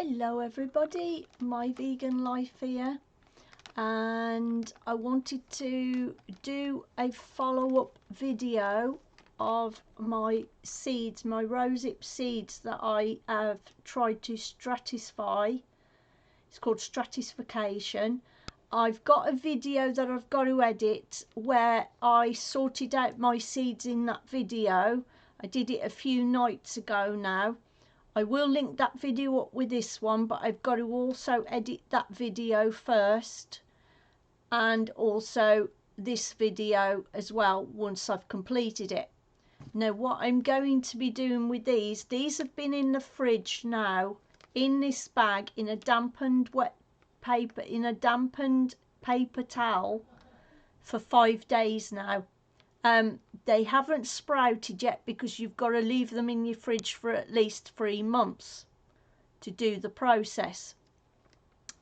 Hello everybody, My Vegan Life here, and I wanted to do a follow-up video of my seeds, my Rosehip seeds that I have tried to stratify. It's called stratification. I've got a video that I've got to edit where I sorted out my seeds in that video. I did it a few nights ago now. I will link that video up with this one, but I've got to also edit that video first, and also this video as well once I've completed it. Now what I'm going to be doing with these have been in the fridge now in this bag in a dampened wet paper, in a dampened paper towel for 5 days now. They haven't sprouted yet because you've got to leave them in your fridge for at least 3 months to do the process.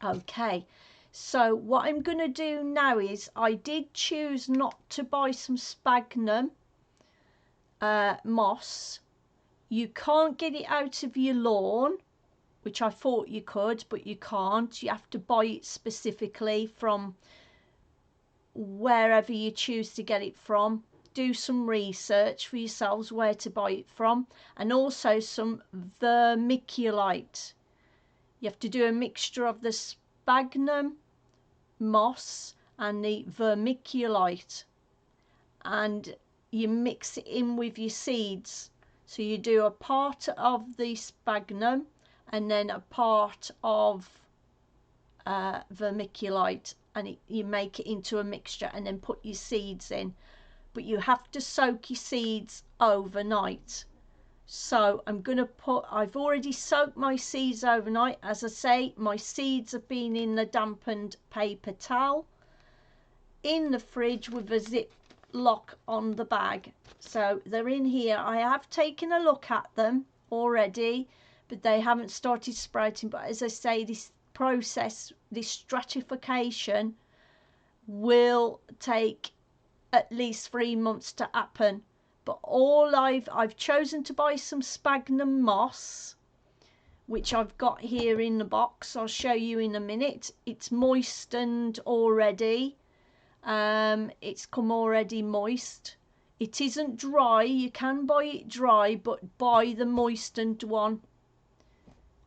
Okay, so what I'm going to do now is I did choose not to buy some sphagnum moss. You can't get it out of your lawn, which I thought you could, but you can't. You have to buy it specifically from wherever you choose to get it from. Do some research for yourselves where to buy it from, and also some vermiculite. You have to do a mixture of the sphagnum moss and the vermiculite, and you mix it in with your seeds. So you do a part of the sphagnum and then a part of vermiculite, and you make it into a mixture and then put your seeds in. But you have to soak your seeds overnight. So I'm going to I've already soaked my seeds overnight. As I say, my seeds have been in the dampened paper towel in the fridge with a zip lock on the bag. So they're in here. I have taken a look at them already, but they haven't started sprouting. But as I say, this process, this stratification, will take at least 3 months to happen. But all I've chosen to buy some sphagnum moss, which I've got here in the box. I'll show you in a minute. It's moistened already. It's come already moist. It isn't dry. You can buy it dry, but buy the moistened one.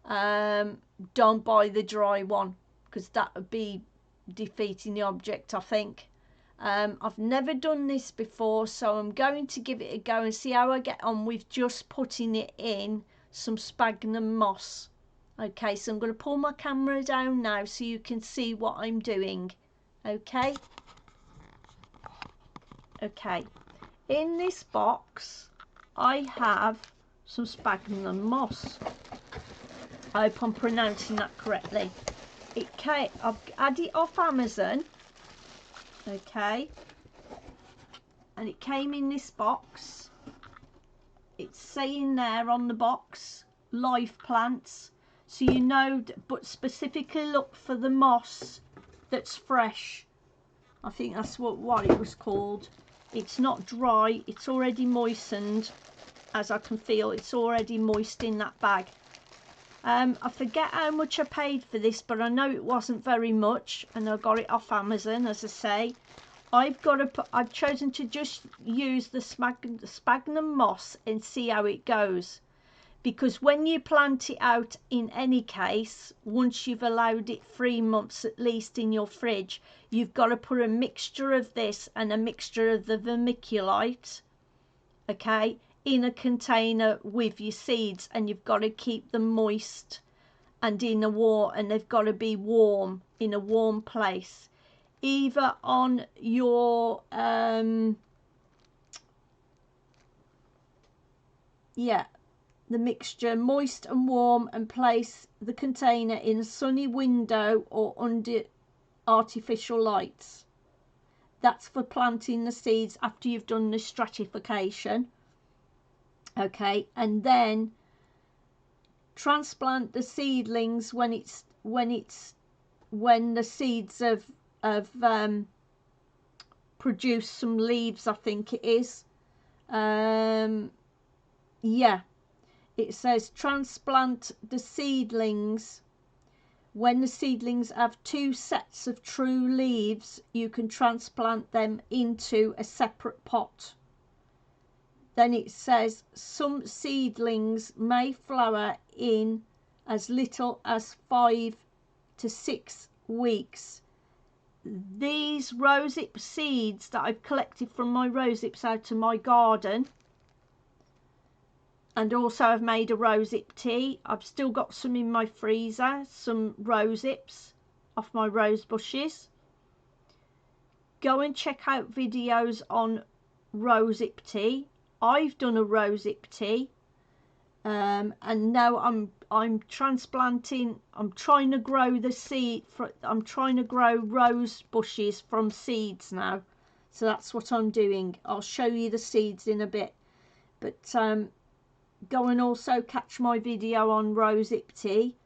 Don't buy the dry one, because that would be defeating the object, I think. I've never done this before, so I'm going to give it a go and see how I get on with just putting it in some sphagnum moss. Okay, so I'm going to pull my camera down now so you can see what I'm doing. Okay. Okay, in this box I have some sphagnum moss. I hope I'm pronouncing that correctly. I've had it off Amazon. Okay, and it came in this box. It's saying there on the box live plants, so you know, but specifically look for the moss that's fresh. I think that's what it was called. It's not dry, it's already moistened. As I can feel, it's already moist in that bag. I forget how much I paid for this, but I know it wasn't very much, and I got it off Amazon. As I say, I've chosen to just use the sphagnum moss and see how it goes, because when you plant it out, in any case, once you've allowed it 3 months at least in your fridge, you've got to put a mixture of this and a mixture of the vermiculite, okay, in a container with your seeds, and you've got to keep them moist and they've got to be warm, in a warm place, either on your the mixture moist and warm, and place the container in a sunny window or under artificial lights. That's for planting the seeds after you've done the stratification. Okay, and then transplant the seedlings when the seeds have produced some leaves, I think it is. Yeah, it says transplant the seedlings. When the seedlings have 2 sets of true leaves, you can transplant them into a separate pot. Then it says some seedlings may flower in as little as 5 to 6 weeks. These rosehip seeds that I've collected from my rosehips out of my garden, and also I've made a rosehip tea. I've still got some in my freezer, some rosehips off my rose bushes. Go and check out videos on rosehip tea. I've done a rosehip tea, and now I'm transplanting. I'm trying to grow the seed. I'm trying to grow rose bushes from seeds now, so that's what I'm doing. I'll show you the seeds in a bit, but go and also catch my video on rosehip tea.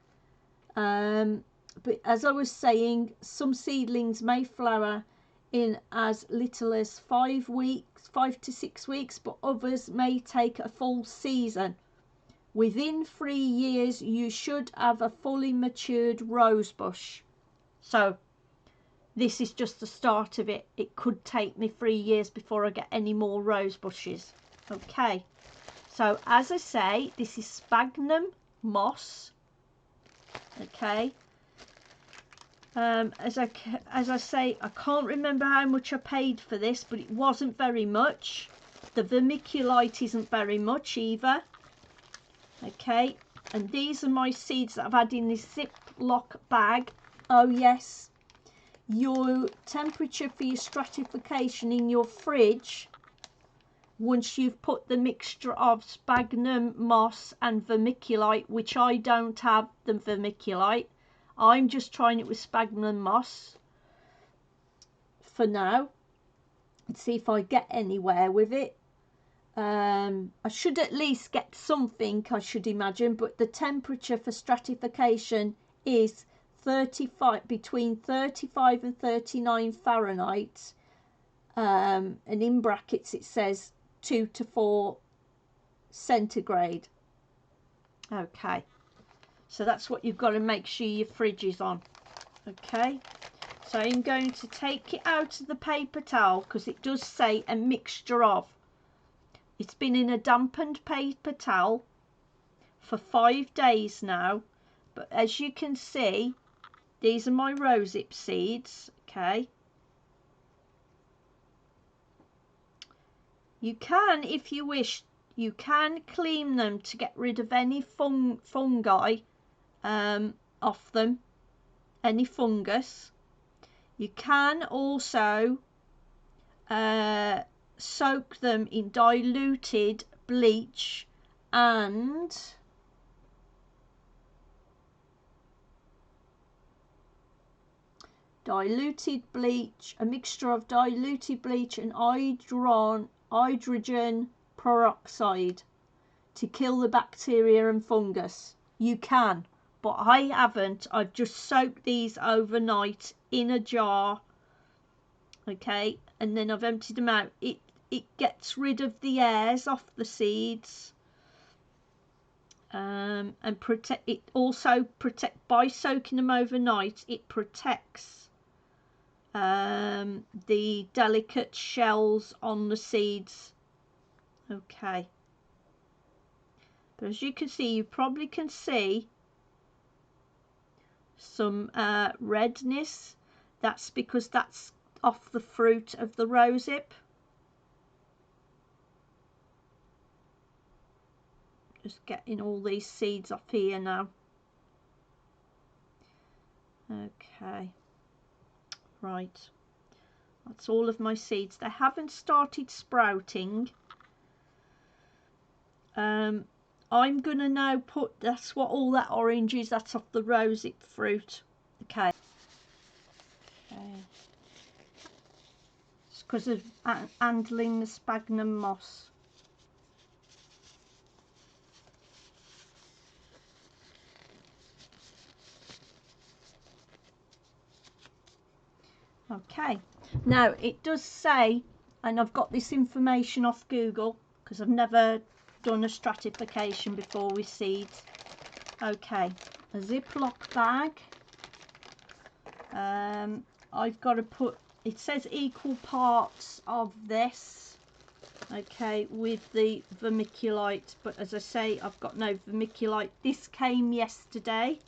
But as I was saying, some seedlings may flower in as little as 5 to 6 weeks, but others may take a full season. Within 3 years, you should have a fully matured rose bush. So this is just the start of it. It could take me 3 years before I get any more rose bushes. Okay, so as I say, this is sphagnum moss. Okay. As I say, I can't remember how much I paid for this, but it wasn't very much. The vermiculite isn't very much either. Okay, and these are my seeds that I've had in this Ziploc bag. Oh yes, your temperature for your stratification in your fridge, once you've put the mixture of sphagnum moss and vermiculite, which I don't have the vermiculite, I'm just trying it with sphagnum moss for now and see if I get anywhere with it. I should at least get something, I should imagine, but the temperature for stratification is between 35 and 39 Fahrenheit, and in brackets it says 2 to 4 centigrade. Okay, so that's what you've got to make sure your fridge is on. Okay, so I'm going to take it out of the paper towel because it does say a mixture of. It's been in a dampened paper towel for 5 days now, but as you can see, these are my rosehip seeds. Okay, you can, if you wish, you can clean them to get rid of any fungi off them, any fungus. You can also soak them in diluted bleach and a mixture of diluted bleach and hydrogen peroxide to kill the bacteria and fungus. You can, but I haven't. I've just soaked these overnight in a jar. Okay, and then I've emptied them out. It gets rid of the hairs off the seeds, and by soaking them overnight, it protects the delicate shells on the seeds. Okay, but as you can see, you probably can see some redness. That's because that's off the fruit of the rosehip. Just getting all these seeds off here now. Okay, right, that's all of my seeds. They haven't started sprouting. I'm gonna now put, that's what all that orange is, that's off the rosehip fruit. Okay, it's because of handling the sphagnum moss. Okay, now it does say, and I've got this information off Google because I've never done a stratification before we seed. Okay, a Ziploc bag. I've got to put, it says equal parts of this, okay, with the vermiculite, but as I say, I've got no vermiculite. This came yesterday.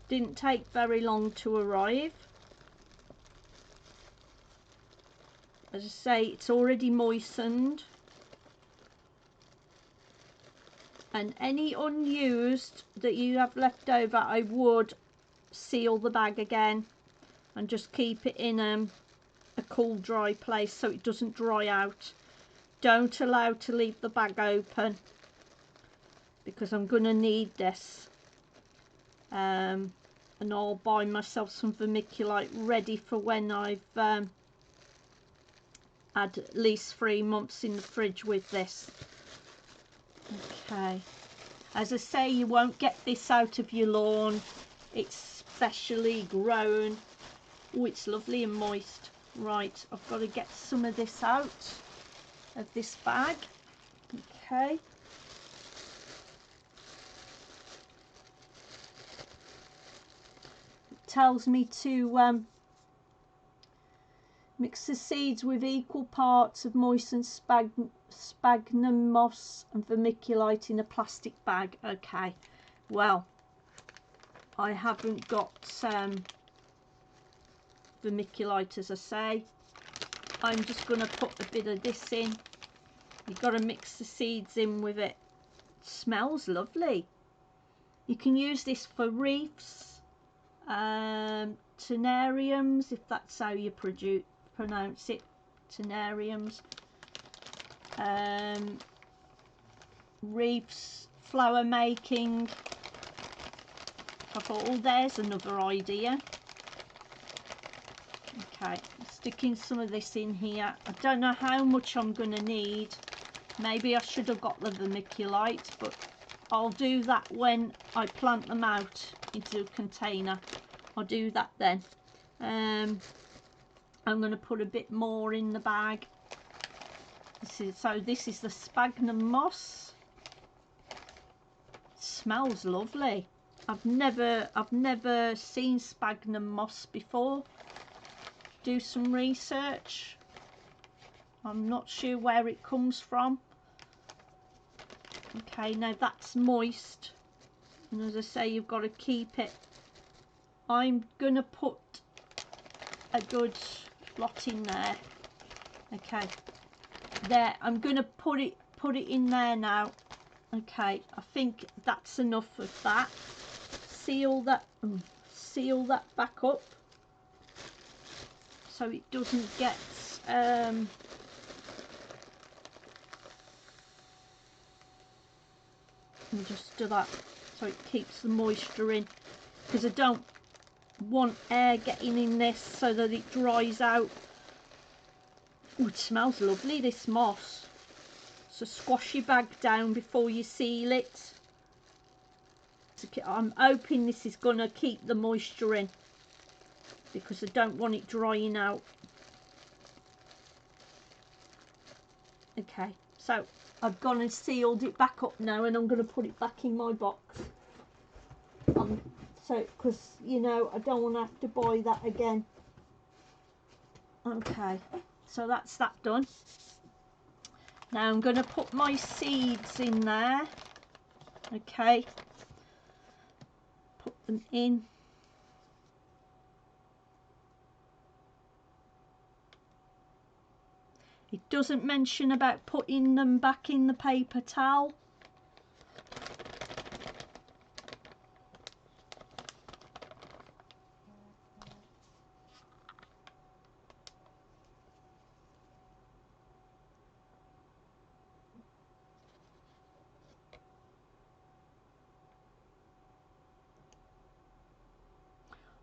Didn't take very long to arrive. As I say, it's already moistened. And any unused that you have left over, I would seal the bag again and just keep it in a cool, dry place so it doesn't dry out. Don't allow to leave the bag open because I'm going to need this. And I'll buy myself some vermiculite ready for when I've had at least 3 months in the fridge with this. Okay, as I say, you won't get this out of your lawn. It's specially grown. Oh, it's lovely and moist. Right, I've got to get some of this out of this bag. Okay. It tells me to mix the seeds with equal parts of moistened sphagnum moss and vermiculite in a plastic bag. Okay, well, I haven't got vermiculite, as I say. I'm just going to put a bit of this in. You've got to mix the seeds in with it. It smells lovely. You can use this for reefs, tenariums, if that's how you pronounce it, tenariums, reefs, flower making. I thought, oh, there's another idea. Okay, sticking some of this in here. I don't know how much I'm going to need. Maybe I should have got the vermiculite, but I'll do that when I plant them out into a container. I'll do that then. I'm going to put a bit more in the bag. This is the sphagnum moss. It smells lovely. I've never seen sphagnum moss before. Do some research. I'm not sure where it comes from. Okay, now that's moist, and as I say, you've got to keep it. I'm gonna put a good lot in there. Okay, there, I'm gonna put it in there now. Okay, I think that's enough of that. Seal that back up so it doesn't get and just do that so it keeps the moisture in, because I don't want air getting in this so that it dries out. Ooh, it smells lovely, this moss. So squash your bag down before you seal it. I'm hoping this is going to keep the moisture in because I don't want it drying out. Okay, so I've gone and sealed it back up now, and I'm going to put it back in my box. So, because, you know, I don't want to have to buy that again. Okay, so that's that done. Now I'm going to put my seeds in there. Okay, put them in. It doesn't mention about putting them back in the paper towel.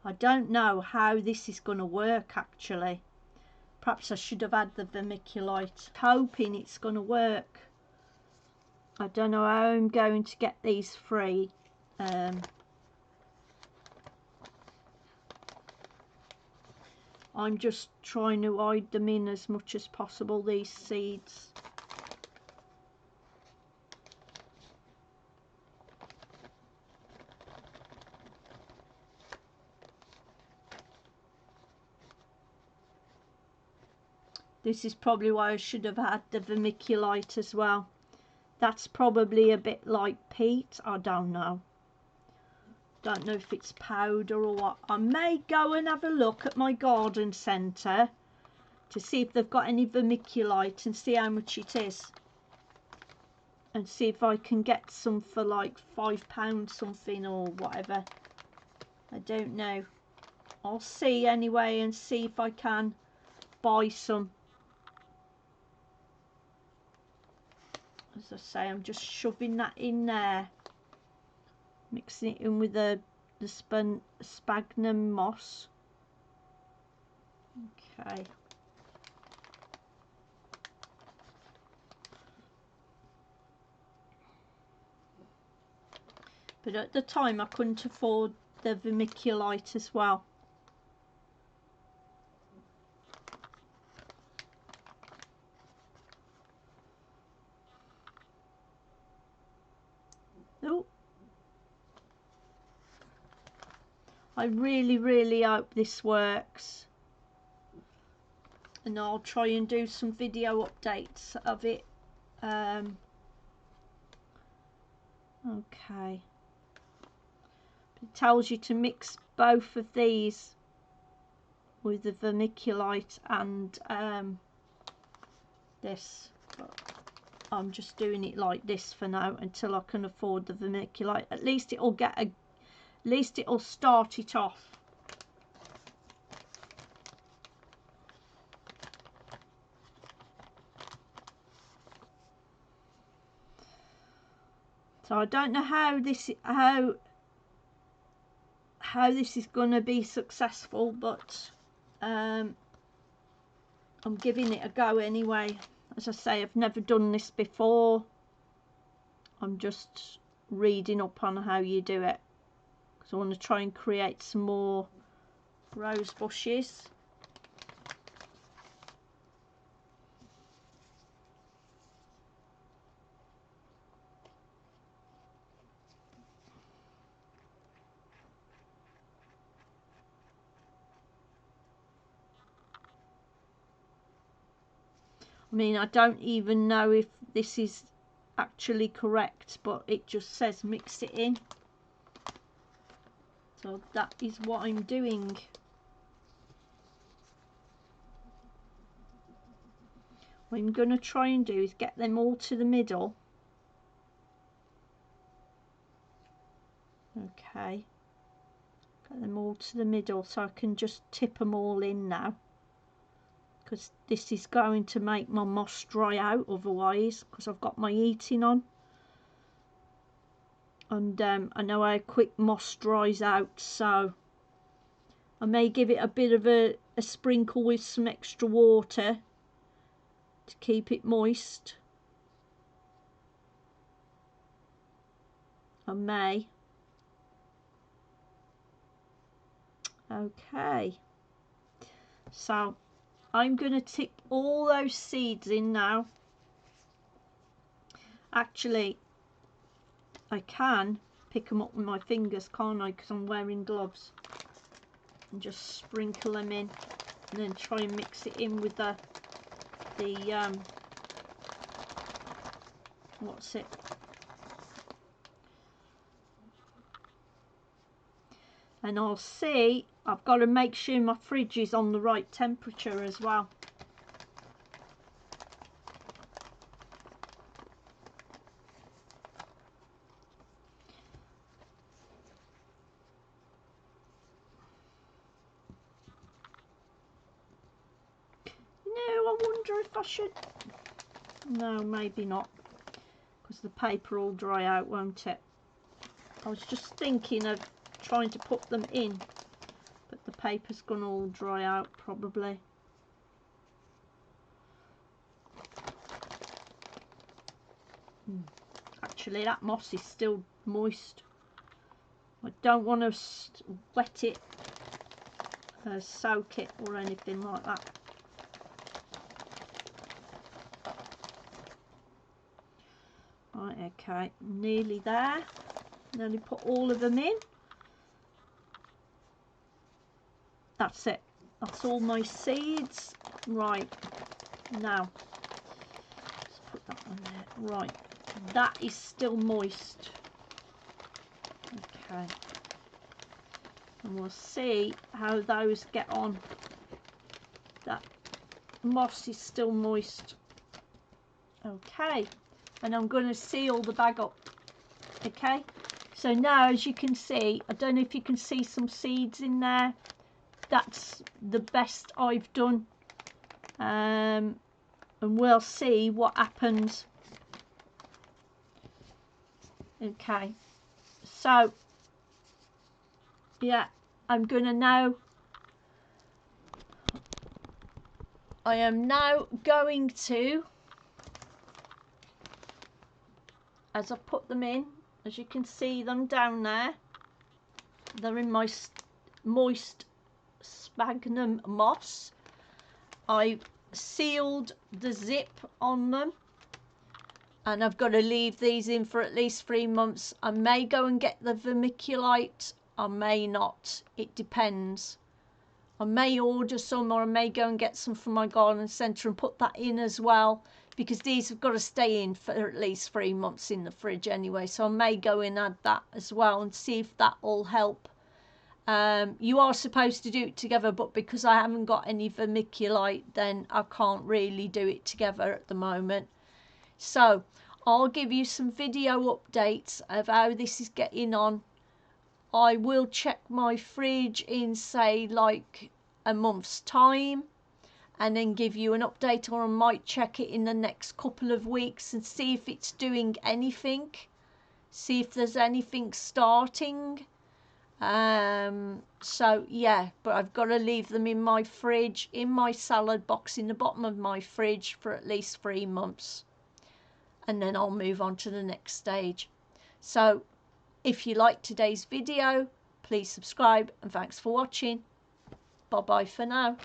I don't know how this is going to work actually. Perhaps I should have had the vermiculite. Hoping it's going to work. I don't know how I'm going to get these free. I'm just trying to hide them in as much as possible, these seeds. This is probably why I should have had the vermiculite as well. That's probably a bit like peat. I don't know. Don't know if it's powder or what. I may go and have a look at my garden centre to see if they've got any vermiculite and see how much it is. And see if I can get some for like £5 something or whatever. I don't know. I'll see anyway and see if I can buy some. As I say, I'm just shoving that in there. Mixing it in with the sphagnum moss. Okay. But at the time I couldn't afford the vermiculite as well. Oh. I really hope this works. And I'll try and do some video updates of it. Okay. It tells you to mix both of these with the vermiculite and this. But I'm just doing it like this for now until I can afford the vermiculite. At least it'll get a, at least it'll start it off. So I don't know how this is going to be successful, but I'm giving it a go anyway. As I say, I've never done this before. I'm just reading up on how you do it because I want to try and create some more rose bushes. I mean, I don't even know if this is actually correct, but it just says mix it in. So that is what I'm doing. What I'm going to try and do is get them all to the middle. Okay. Get them all to the middle so I can just tip them all in now. Because this is going to make my moss dry out otherwise, because I've got my heating on. And I know how quick moss dries out, so I may give it a bit of a sprinkle with some extra water to keep it moist. I may. Okay. So I'm going to tip all those seeds in now. Actually, I can pick them up with my fingers, can't I? Because I'm wearing gloves. And just sprinkle them in, and then try and mix it in with the what's it? And I'll see. I've got to make sure my fridge is on the right temperature as well. I wonder if I should. No, maybe not, because the paper will dry out, won't it? I was just thinking of trying to put them in, but the paper's gonna all dry out probably. Actually, that moss is still moist. I don't want to wet it soak it or anything like that. Right, okay, nearly there. Nearly put all of them in. That's it. That's all my seeds. Right, now let's put that on there. Right, that is still moist. Okay, and we'll see how those get on. That moss is still moist. Okay, and I'm going to seal the bag up. Okay, so now as you can see, I don't know if you can see some seeds in there. That's the best I've done, and we'll see what happens. Okay, so yeah, I am now going to, as I put them in, as you can see them down there, they're in my moist sphagnum moss. I sealed the zip on them, and I've got to leave these in for at least 3 months. I may go and get the vermiculite, I may not, it depends. I may order some, or I may go and get some from my garden centre and put that in as well, because these have got to stay in for at least 3 months in the fridge anyway, so I may go and add that as well and see if that will help. You are supposed to do it together, but because I haven't got any vermiculite, then I can't really do it together at the moment. So I'll give you some video updates of how this is getting on. I will check my fridge in, say, like a month's time, and then give you an update, or I might check it in the next couple of weeks and see if it's doing anything, see if there's anything starting. So yeah, but I've got to leave them in my fridge, in my salad box in the bottom of my fridge for at least 3 months, and then I'll move on to the next stage. So if you liked today's video, please subscribe, and thanks for watching. Bye bye for now.